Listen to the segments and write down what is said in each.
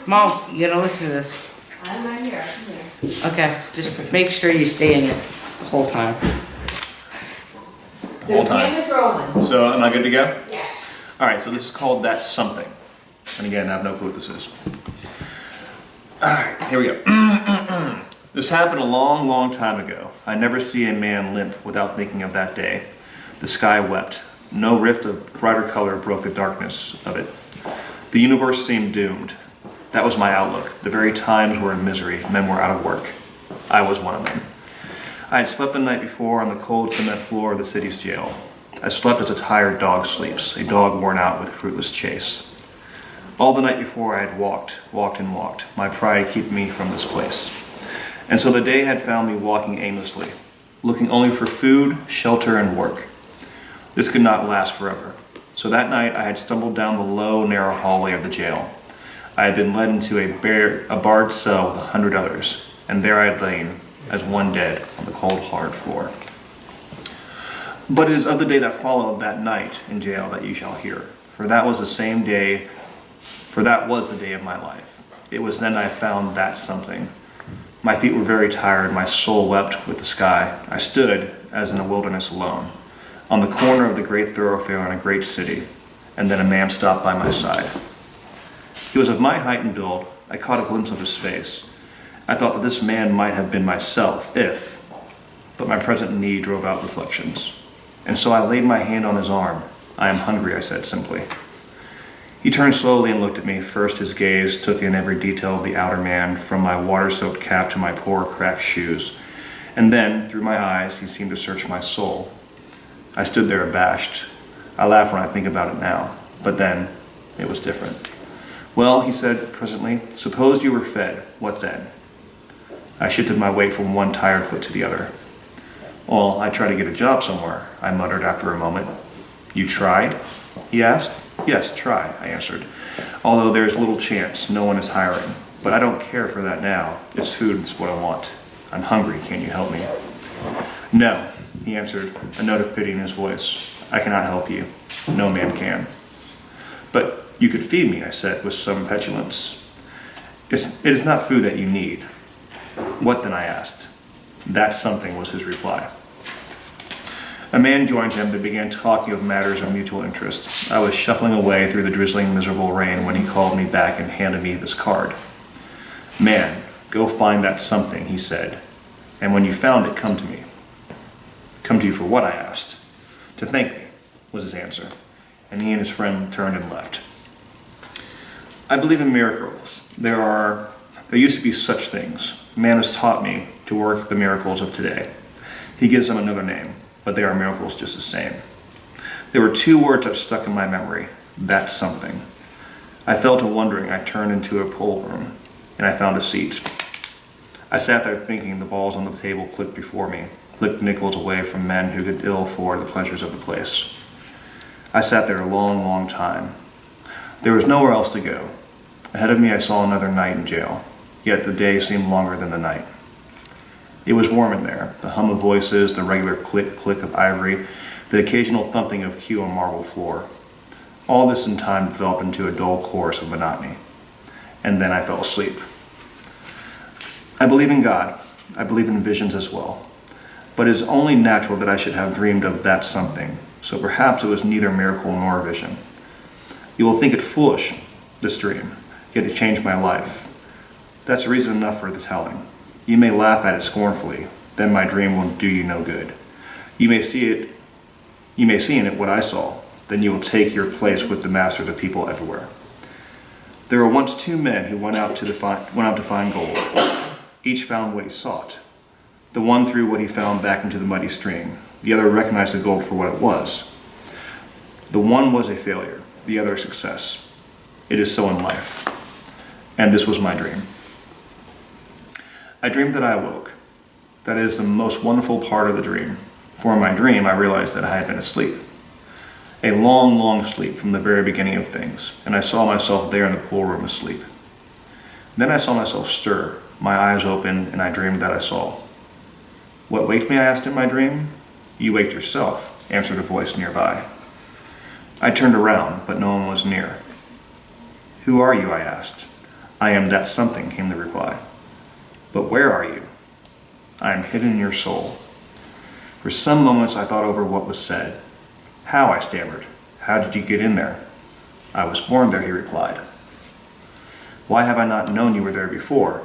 Mom, you gotta listen to this. I'm right here. I'm here. Okay, just make sure you stay in it the whole time. The Whole time. camera's rolling. So, am I good to go? All right, so this is called That's Something. And again, I have no clue what this is. All right, here we go. This happened a long, long time ago. I never see a man limp without thinking of that day. The sky wept. No rift of brighter color broke the darkness of it. The universe seemed doomed. That was my outlook. The very times were in misery. Men were out of work. I was one of them. I had slept the night before on the cold cement floor of the city's jail. I slept as a tired dog sleeps, a dog worn out with a fruitless chase. All the night before I had walked, my pride keeping me from this place. And so the day had found me walking aimlessly, looking only for food, shelter, and work. This could not last forever. So that night I had stumbled down the low, narrow hallway of the jail. I had been led into a barred cell with 100 others, and there I had lain, as one dead, on the cold, hard floor. But it is of the day that followed that night in jail that you shall hear, for that was the day of my life. It was then I found that something. My feet were very tired, my soul wept with the sky. I stood, as in a wilderness alone, on the corner of the great thoroughfare in a great city, and then a man stopped by my side. He was of my height and build. I caught a glimpse of his face. I thought that this man might have been myself, but my present need drove out reflections. And so I laid my hand on his arm. I am hungry, I said simply. He turned slowly and looked at me. First his gaze took in every detail of the outer man, from my water-soaked cap to my poor, cracked shoes. And then, through my eyes, he seemed to search my soul. I stood there abashed. I laugh when I think about it now, but then it was different. Well, he said presently, suppose you were fed, what then? I shifted my weight from one tired foot to the other. Well, I tried to get a job somewhere, I muttered after a moment. You tried? He asked. Yes, try, I answered. Although there's little chance, no one is hiring. But I don't care for that now. It's food, it's what I want. I'm hungry, can you help me? No, he answered, a note of pity in his voice. I cannot help you. No man can. But you could feed me, I said with some petulance. It is not food that you need. What then, I asked. That something, was his reply. A man joined him. They began talking of matters of mutual interest. I was shuffling away through the drizzling, miserable rain when he called me back and handed me this card. Man, go find that something, he said. And when you found it, come to me. Come to you for what, I asked. To thank me, was his answer. And he and his friend turned and left. I believe in miracles. There used to be such things. Man has taught me to work the miracles of today. He gives them another name, but they are miracles just the same. There were two words that stuck in my memory. That's something. I fell to wondering. I turned into a pool room, and I found a seat. I sat there thinking. The balls on the table clicked before me, clicked nickels away from men who could ill afford the pleasures of the place. I sat there a long, long time. There was nowhere else to go. Ahead of me I saw another night in jail, yet the day seemed longer than the night. It was warm in there, the hum of voices, the regular click-click of ivory, the occasional thumping of cue on marble floor. All this in time developed into a dull chorus of monotony. And then I fell asleep. I believe in God. I believe in visions as well. But it is only natural that I should have dreamed of that something, so perhaps it was neither miracle nor vision. You will think it foolish, this dream, yet it changed my life. That's reason enough for the telling. You may laugh at it scornfully, then my dream will do you no good. You may see in it what I saw, then you will take your place with the masters of people everywhere. There were once two men who went out to find gold. Each found what he sought. The one threw what he found back into the muddy stream. The other recognized the gold for what it was. The one was a failure, the other a success. It is so in life. And this was my dream. I dreamed that I awoke. That is the most wonderful part of the dream. For in my dream, I realized that I had been asleep. A long, long sleep from the very beginning of things, and I saw myself there in the pool room asleep. Then I saw myself stir, my eyes opened, and I dreamed that I saw. What waked me, I asked in my dream. You waked yourself, answered a voice nearby. I turned around, but no one was near. Who are you, I asked. I am that something, came the reply. But where are you? I am hidden in your soul. For some moments I thought over what was said. How, I stammered. How did you get in there? I was born there, he replied. Why have I not known you were there before?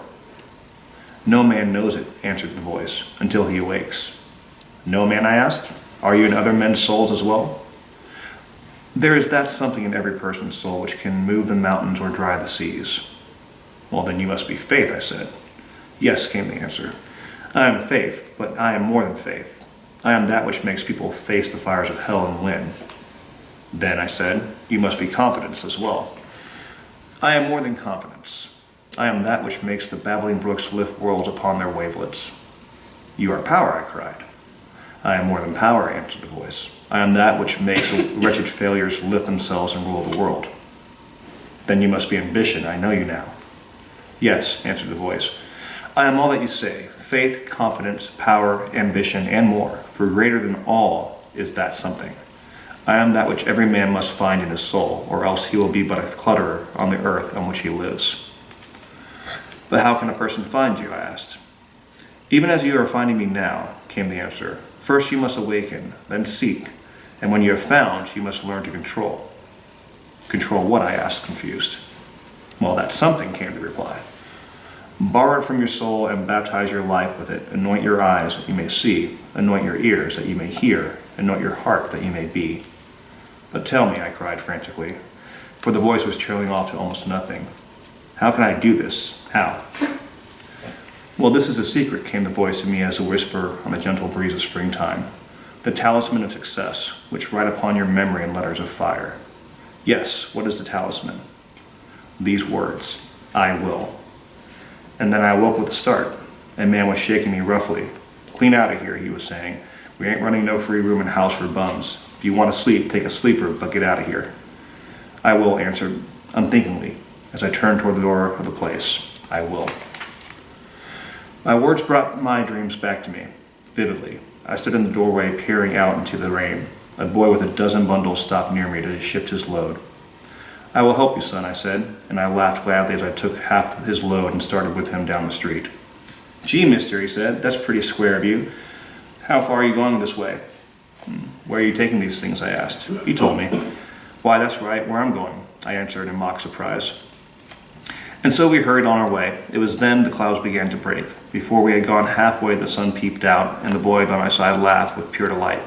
No man knows it, answered the voice, until he awakes. No man, I asked? Are you in other men's souls as well? There is that something in every person's soul which can move the mountains or dry the seas. Well, then you must be faith, I said. Yes, came the answer. I am faith, but I am more than faith. I am that which makes people face the fires of hell and win. Then, I said, you must be confidence as well. I am more than confidence. I am that which makes the babbling brooks lift worlds upon their wavelets. You are power, I cried. I am more than power, answered the voice. I am that which makes wretched failures lift themselves and rule the world. Then you must be ambition, I know you now. Yes, answered the voice. I am all that you say, faith, confidence, power, ambition, and more, for greater than all is that something. I am that which every man must find in his soul, or else he will be but a clutterer on the earth on which he lives. But how can a person find you, I asked. Even as you are finding me now, came the answer. First you must awaken, then seek, and when you have found, you must learn to control. Control what, I asked, confused. Well, that's something, came the reply. Borrow it from your soul and baptize your life with it. Anoint your eyes that you may see, anoint your ears that you may hear, anoint your heart that you may be. But tell me, I cried frantically, for the voice was trailing off to almost nothing. How can I do this? How? Well, this is a secret, came the voice to me as a whisper on the gentle breeze of springtime. The talisman of success, which write upon your memory in letters of fire. Yes, what is the talisman? These words, I will. And then I awoke with a start. A man was shaking me roughly. Clean out of here, he was saying. We ain't running no free room in house for bums. If you want to sleep, take a sleeper, but get out of here. I will, answered unthinkingly, as I turned toward the door of the place. I will. My words brought my dreams back to me, vividly. I stood in the doorway, peering out into the rain. A boy with a dozen bundles stopped near me to shift his load. I will help you, son, I said, and I laughed gladly as I took half his load and started with him down the street. Gee, mister, he said, that's pretty square of you. How far are you going this way? Where are you taking these things, I asked. He told me. Why, that's right, where I'm going, I answered in mock surprise. And so we hurried on our way. It was then the clouds began to break. Before we had gone halfway, the sun peeped out, and the boy by my side laughed with pure delight.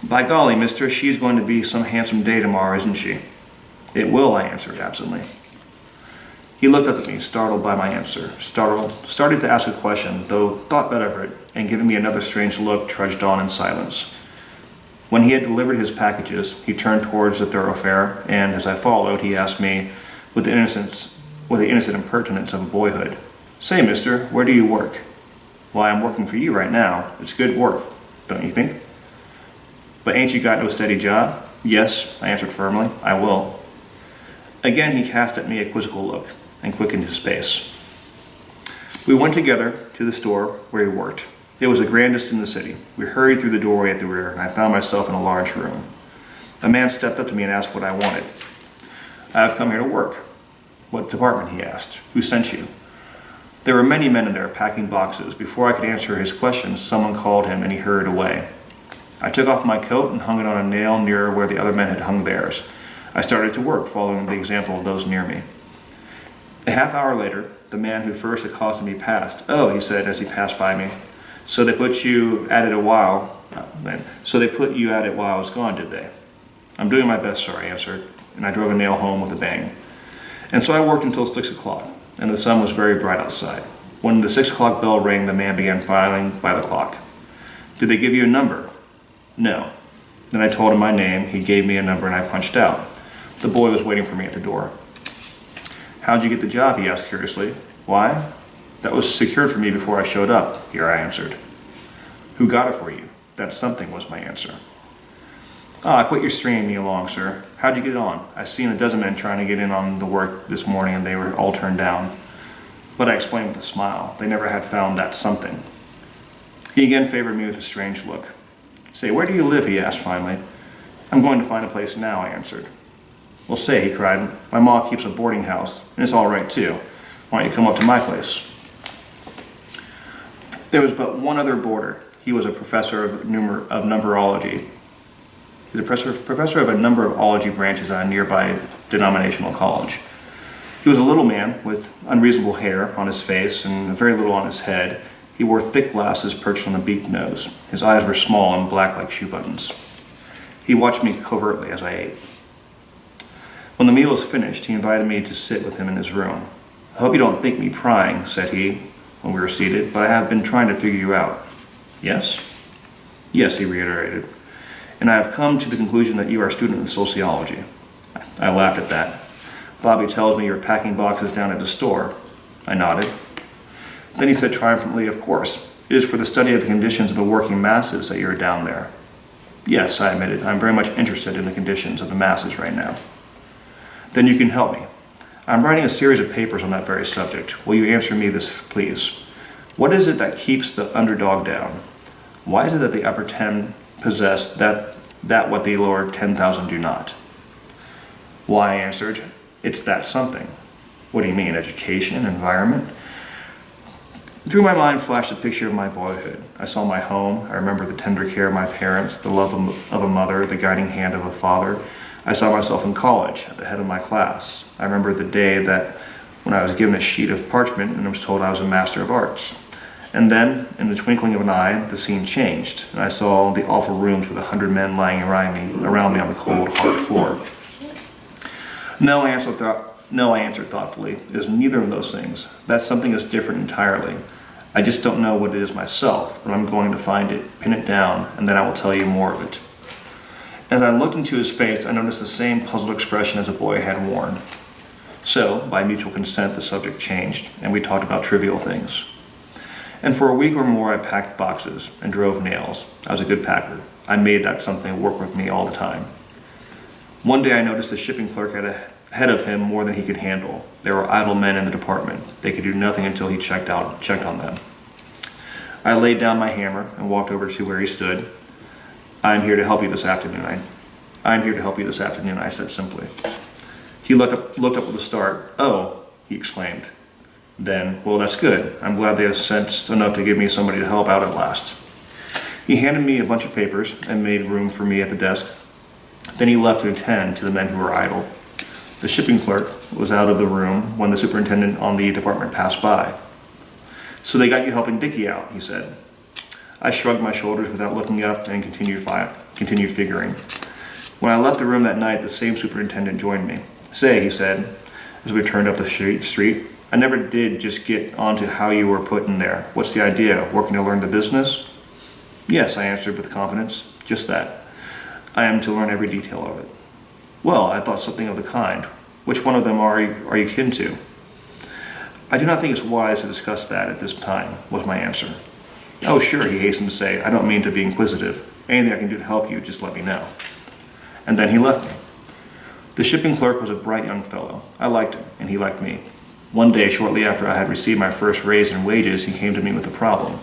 By golly, mister, she's going to be some handsome day tomorrow, isn't she? It will, I answered absently. He looked up at me, startled by my answer, started to ask a question, though thought better of it, and giving me another strange look, trudged on in silence. When he had delivered his packages, he turned towards the thoroughfare, and as I followed, he asked me, with the innocent impertinence of boyhood, Say, mister, where do you work? Why, I'm working for you right now. It's good work, don't you think? But ain't you got no steady job? Yes, I answered firmly, I will. Again he cast at me a quizzical look, and quickened his pace. We went together to the store where he worked. It was the grandest in the city. We hurried through the doorway at the rear, and I found myself in a large room. A man stepped up to me and asked what I wanted. I have come here to work. What department, he asked. Who sent you? There were many men in there packing boxes. Before I could answer his questions, someone called him and he hurried away. I took off my coat and hung it on a nail near where the other men had hung theirs. I started to work, following the example of those near me. A half hour later, the man who first accosted me passed. Oh, he said as he passed by me. So they put you at it while I was gone, did they? I'm doing my best, sir, I answered, and I drove a nail home with a bang. And so I worked until 6 o'clock, and the sun was very bright outside. When the 6 o'clock bell rang, the man began filing by the clock. Did they give you a number? No. Then I told him my name, he gave me a number, and I punched out. The boy was waiting for me at the door. How'd you get the job, he asked curiously. Why? That was secured for me before I showed up, here I answered. Who got it for you? That something was my answer. Quit your stringing me along, sir. How'd you get on? I seen a dozen men trying to get in on the work this morning and they were all turned down. But I explained with a smile. They never had found that something. He again favored me with a strange look. Say, where do you live? He asked finally. I'm going to find a place now, I answered. "Well, say," he cried, "my mom keeps a boarding house, and it's all right too. Why don't you come up to my place?" There was but one other boarder. He was a professor of numerology. He's a professor of a number of ology branches at a nearby denominational college. He was a little man with unreasonable hair on his face and very little on his head. He wore thick glasses perched on a beaked nose. His eyes were small and black like shoe buttons. He watched me covertly as I ate. When the meal was finished, he invited me to sit with him in his room. "I hope you don't think me prying," said he when we were seated, "but I have been trying to figure you out." "Yes?" "Yes," he reiterated. "And I have come to the conclusion that you are a student of sociology." I laughed at that. "Bobby tells me you're packing boxes down at the store." I nodded. Then he said triumphantly, "Of course, it is for the study of the conditions of the working masses that you're down there." "Yes," I admitted, "I'm very much interested in the conditions of the masses right now." "Then you can help me. I'm writing a series of papers on that very subject. Will you answer me this, please? What is it that keeps the underdog down? Why is it that the upper 10 possess that what the lower 10,000 do not?" "Why," I answered, "it's that something." "What do you mean, education, environment?" Through my mind flashed a picture of my boyhood. I saw my home. I remember the tender care of my parents, the love of a mother, the guiding hand of a father. I saw myself in college, at the head of my class. I remember the day that when I was given a sheet of parchment and was told I was a master of arts. And then, in the twinkling of an eye, the scene changed, and I saw the awful rooms with 100 men lying around me on the cold, hard floor. No, I answered thoughtfully. It is neither of those things. That something is different entirely. I just don't know what it is myself, but I'm going to find it, pin it down, and then I will tell you more of it. As I looked into his face, I noticed the same puzzled expression as a boy had worn. So, by mutual consent, the subject changed, and we talked about trivial things. And for a week or more, I packed boxes and drove nails. I was a good packer. I made that something work with me all the time. One day I noticed the shipping clerk had ahead of him more than he could handle. There were idle men in the department. They could do nothing until he checked on them. I laid down my hammer and walked over to where he stood. I'm here to help you this afternoon, I said simply. He looked up with a start. "Oh," he exclaimed. Then, "Well, that's good. I'm glad they have sensed enough to give me somebody to help out at last." He handed me a bunch of papers and made room for me at the desk. Then he left to attend to the men who were idle. The shipping clerk was out of the room when the superintendent on the department passed by. "So they got you helping Dickie out," he said. I shrugged my shoulders without looking up and continued figuring. When I left the room that night, the same superintendent joined me. "Say," he said, as we turned up the street, "I never did just get onto how you were put in there. What's the idea? Working to learn the business?" "Yes," I answered with confidence. "Just that. I am to learn every detail of it." "Well, I thought something of the kind. Which one of them are you kin to?" "I do not think it's wise to discuss that at this time," was my answer. "Oh, sure," he hastened to say. "I don't mean to be inquisitive. Anything I can do to help you, just let me know." And then he left me. The shipping clerk was a bright young fellow. I liked him, and he liked me. One day, shortly after I had received my first raise in wages, he came to me with a problem.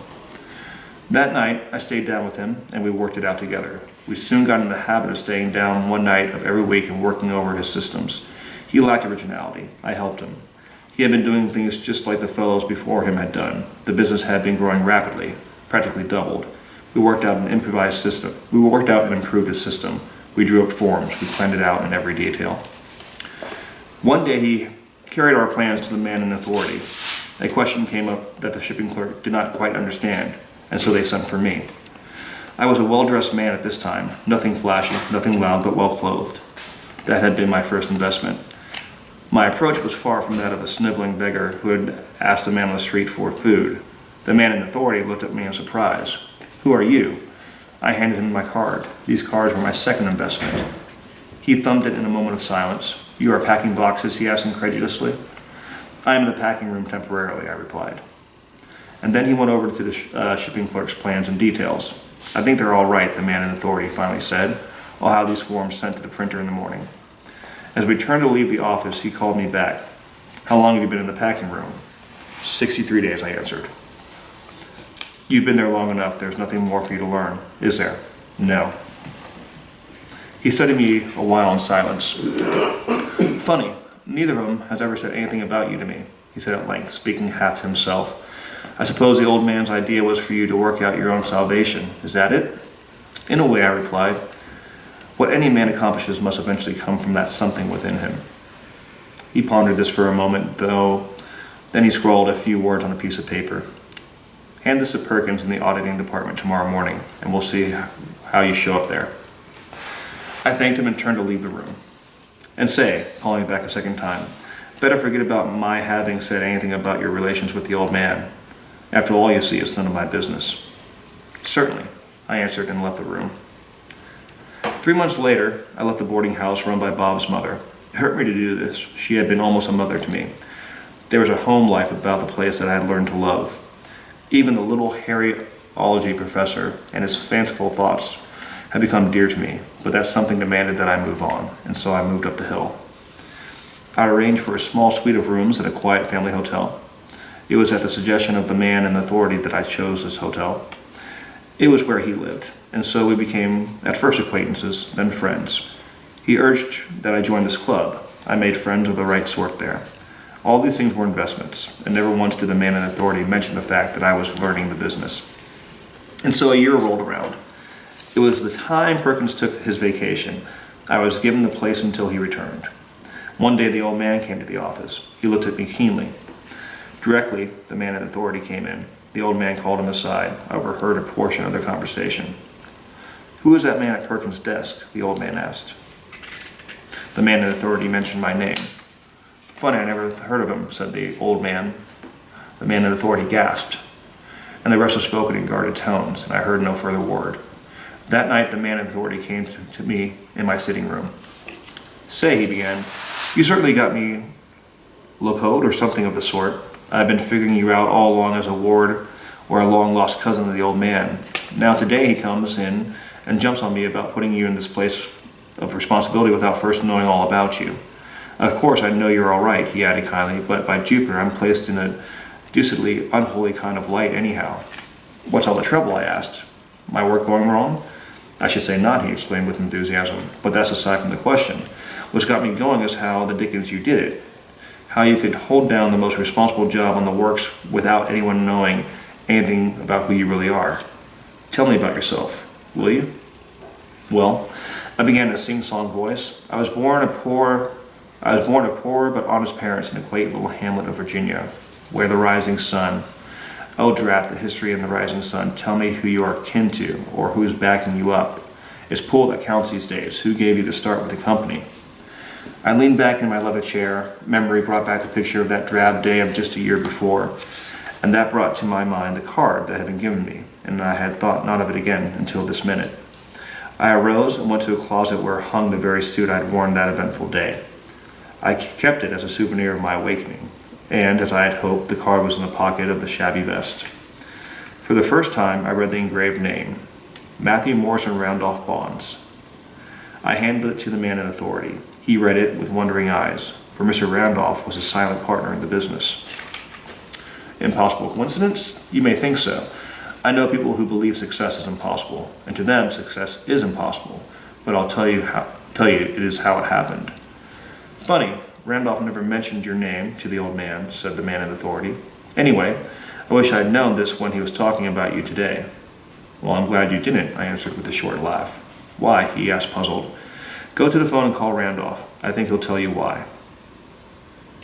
That night, I stayed down with him, and we worked it out together. We soon got in the habit of staying down one night of every week and working over his systems. He lacked originality. I helped him. He had been doing things just like the fellows before him had done. The business had been growing rapidly, practically doubled. We worked out an improvised system. We worked out and improved his system. We drew up forms. We planned it out in every detail. One day he carried our plans to the man in authority. A question came up that the shipping clerk did not quite understand, and so they sent for me. I was a well-dressed man at this time, nothing flashy, nothing loud, but well-clothed. That had been my first investment. My approach was far from that of a sniveling beggar who had asked a man on the street for food. The man in authority looked at me in surprise. "Who are you?" I handed him my card. These cards were my second investment. He thumbed it in a moment of silence. "You are packing boxes?" he asked incredulously. "I am in the packing room temporarily," I replied. And then he went over to the shipping clerk's plans and details. "I think they're all right," the man in authority finally said. "I'll have these forms sent to the printer in the morning." As we turned to leave the office, he called me back. "How long have you been in the packing room?" 63 days, I answered. "You've been there long enough. There's nothing more for you to learn, is there?" "No." He studied me a while in silence. Funny, neither of them has ever said anything about you to me, he said at length, speaking half to himself. I suppose the old man's idea was for you to work out your own salvation. Is that it? In a way, I replied. What any man accomplishes must eventually come from that something within him. He pondered this for a moment, though. Then he scrawled a few words on a piece of paper. Hand this to Perkins in the auditing department tomorrow morning, and we'll see how you show up there. I thanked him and turned to leave the room. And say, calling back a second time, better forget about my having said anything about your relations with the old man. After all, you see, it's none of my business. Certainly, I answered and left the room. 3 months later, I left the boarding house run by Bob's mother. It hurt me to do this. She had been almost a mother to me. There was a home life about the place that I had learned to love. Even the little hairyology professor and his fanciful thoughts had become dear to me, but that something demanded that I move on, and so I moved up the hill. I arranged for a small suite of rooms at a quiet family hotel. It was at the suggestion of the man in authority that I chose this hotel. It was where he lived, and so we became at first acquaintances, then friends. He urged that I join this club. I made friends of the right sort there. All these things were investments, and never once did the man in authority mention the fact that I was learning the business. And so a year rolled around. It was the time Perkins took his vacation. I was given the place until he returned. One day the old man came to the office. He looked at me keenly. Directly, the man in authority came in. The old man called him aside. I overheard a portion of their conversation. Who is that man at Perkins' desk? The old man asked. The man in authority mentioned my name. Funny, I never heard of him, said the old man. The man in authority gasped, and the rest was spoken in guarded tones, and I heard no further word. That night, the man in authority came to me in my sitting room. Say, he began, you certainly got me locoed or something of the sort. I've been figuring you out all along as a ward or a long-lost cousin of the old man. Now today he comes in and jumps on me about putting you in this place of responsibility without first knowing all about you. Of course I know you're all right, he added kindly, but by Jupiter I'm placed in a deucedly unholy kind of light anyhow. What's all the trouble, I asked. My work going wrong? I should say not, he exclaimed with enthusiasm, but that's aside from the question. What's got me going is how the dickens you did it. How you could hold down the most responsible job on the works without anyone knowing anything about who you really are. Tell me about yourself, will you? Well, I began in a sing-song voice. I was born of poor but honest parents in a quaint little hamlet of Virginia, where the rising sun, oh drat the history and the rising sun, tell me who you are kin to, or who's backing you up. It's pool that counts these days. Who gave you the start with the company? I leaned back in my leather chair. Memory brought back the picture of that drab day of just a year before, and that brought to my mind the card that had been given me, and I had thought not of it again until this minute. I arose and went to a closet where hung the very suit I'd worn that eventful day. I kept it as a souvenir of my awakening, and, as I had hoped, the card was in the pocket of the shabby vest. For the first time, I read the engraved name, Matthew Morrison Randolph Bonds. I handed it to the man in authority. He read it with wondering eyes, for Mr. Randolph was a silent partner in the business. Impossible coincidence? You may think so. I know people who believe success is impossible, and to them success is impossible, but I'll tell you it is how it happened. Funny, Randolph never mentioned your name to the old man, said the man in authority. Anyway, I wish I'd known this when he was talking about you today. Well, I'm glad you didn't, I answered with a short laugh. Why? He asked, puzzled. Go to the phone and call Randolph. I think he'll tell you why.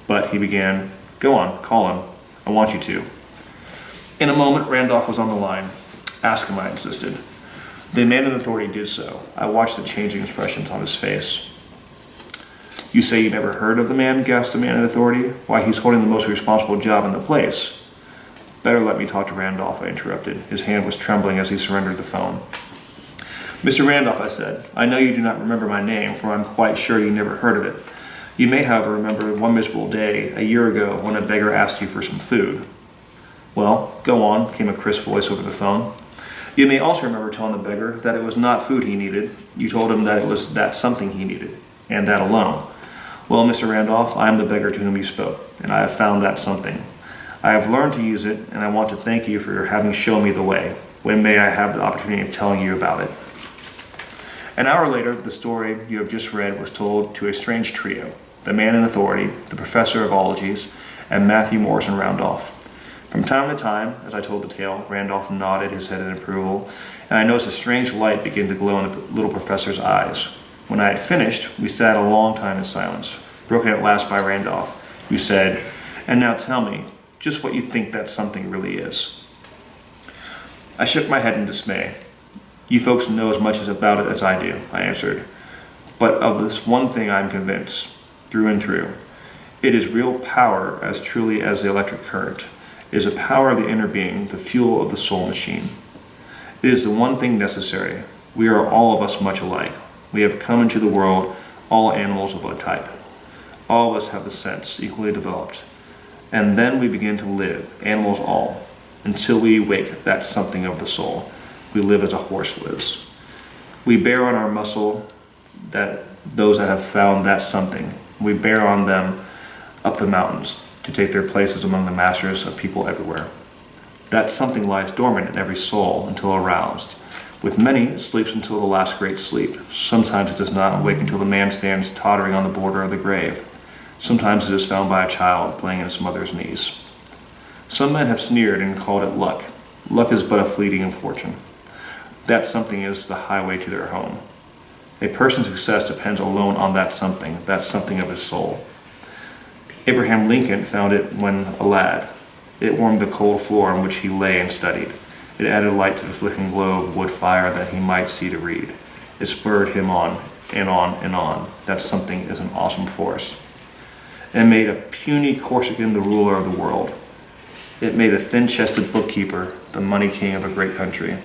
But, he began, go on, call him. I want you to. In a moment, Randolph was on the line. Ask him, I insisted. The man in authority did so. I watched the changing expressions on his face. You say you never heard of the man, gasped the man in authority. Why, he's holding the most responsible job in the place. Better let me talk to Randolph, I interrupted. His hand was trembling as he surrendered the phone. Mr. Randolph, I said, I know you do not remember my name, for I'm quite sure you never heard of it. You may, however, remember one miserable day, a year ago, when a beggar asked you for some food. Well, go on, came a crisp voice over the phone. You may also remember telling the beggar that it was not food he needed. You told him that it was that something he needed, and that alone. Well, Mr. Randolph, I am the beggar to whom you spoke, and I have found that something. I have learned to use it, and I want to thank you for having shown me the way. When may I have the opportunity of telling you about it? An hour later, the story you have just read was told to a strange trio, the man in authority, the professor of ologies, and Matthew Morrison Randolph. From time to time, as I told the tale, Randolph nodded his head in approval, and I noticed a strange light begin to glow in the little professor's eyes. When I had finished, we sat a long time in silence, broken at last by Randolph, who said, "And now tell me, just what you think that something really is." I shook my head in dismay. "You folks know as much about it as I do," I answered. "But of this one thing I'm convinced, through and through. It is real power as truly as the electric current. It is a power of the inner being, the fuel of the soul machine. It is the one thing necessary. We are all of us much alike. We have come into the world all animals of a type. All of us have the sense, equally developed. And then we begin to live, animals all, until we wake that something of the soul. We live as a horse lives. We bear on our muscle that those that have found that something. We bear on them up the mountains to take their places among the masters of people everywhere. That something lies dormant in every soul until aroused. With many, it sleeps until the last great sleep. Sometimes it does not awake until the man stands tottering on the border of the grave. Sometimes it is found by a child playing in its mother's knees. Some men have sneered and called it luck. Luck is but a fleeting fortune. That something is the highway to their home. A person's success depends alone on that something of his soul. Abraham Lincoln found it when a lad. It warmed the cold floor on which he lay and studied. It added light to the flickering glow of wood fire that he might see to read. It spurred him on and on and on. That something is an awesome force. It made a puny Corsican the ruler of the world. It made a thin-chested bookkeeper the money king of a great country.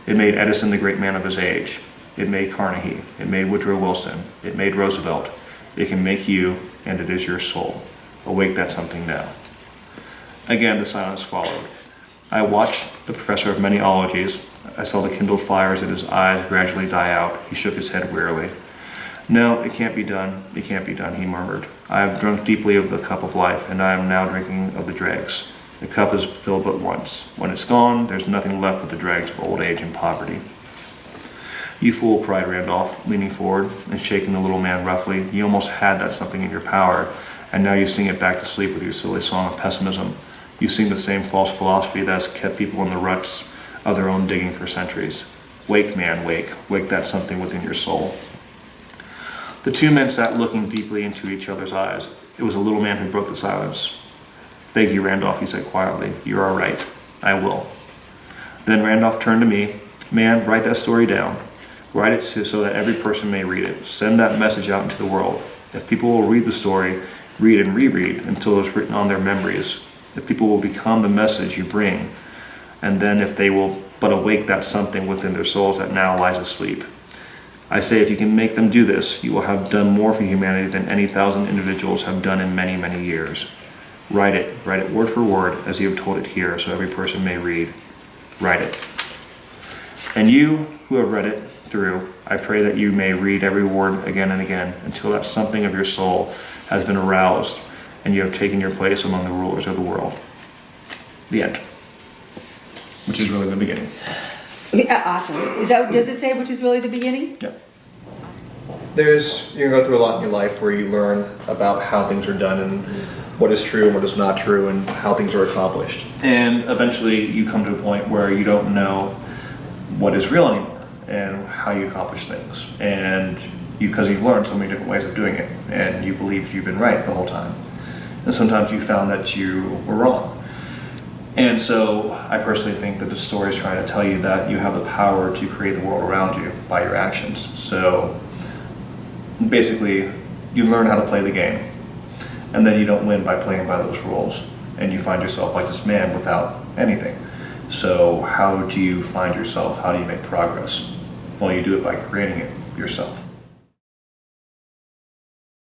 It made Edison the great man of his age. It made Carnegie. It made Woodrow Wilson. It made Roosevelt. It can make you, and it is your soul. Awake that something now. Again, the silence followed. I watched the professor of many ologies. I saw the kindled fires in his eyes gradually die out. He shook his head wearily. "No, it can't be done. It can't be done," he murmured. "I have drunk deeply of the cup of life, and I am now drinking of the dregs. The cup is filled but once. When it's gone, there's nothing left but the dregs of old age and poverty." "You fool," cried Randolph, leaning forward and shaking the little man roughly. "You almost had that something in your power, and now you sing it back to sleep with your silly song of pessimism. You sing the same false philosophy that has kept people in the ruts of their own digging for centuries. Wake, man, wake. Wake that something within your soul." The two men sat looking deeply into each other's eyes. It was the little man who broke the silence. "Thank you, Randolph," he said quietly. "You are right. I will." Then Randolph turned to me. "Man, write that story down. Write it so that every person may read it. Send that message out into the world. If people will read the story, read and reread until it's written on their memories, if people will become the message you bring, and then if they will but awake that something within their souls that now lies asleep. I say if you can make them do this, you will have done more for humanity than any 1,000 individuals have done in many, many years. Write it word for word as you have told it here so every person may read. Write it. And you who have read it through, I pray that you may read every word again and again until that something of your soul has been aroused and you have taken your place among the rulers of the world." The end. Which is really the beginning. Yeah, awesome. Does it say which is really the beginning? Yeah. You're gonna go through a lot in your life where you learn about how things are done and what is true and what is not true and how things are accomplished. And eventually you come to a point where you don't know what is real anymore and how you accomplish things. And because you've learned so many different ways of doing it and you believe you've been right the whole time. And sometimes you found that you were wrong. And so I personally think that the story is trying to tell you that you have the power to create the world around you by your actions. So basically, you learn how to play the game, and then you don't win by playing by those rules, and you find yourself like this man without anything. So how do you find yourself? How do you make progress? Well, you do it by creating it yourself.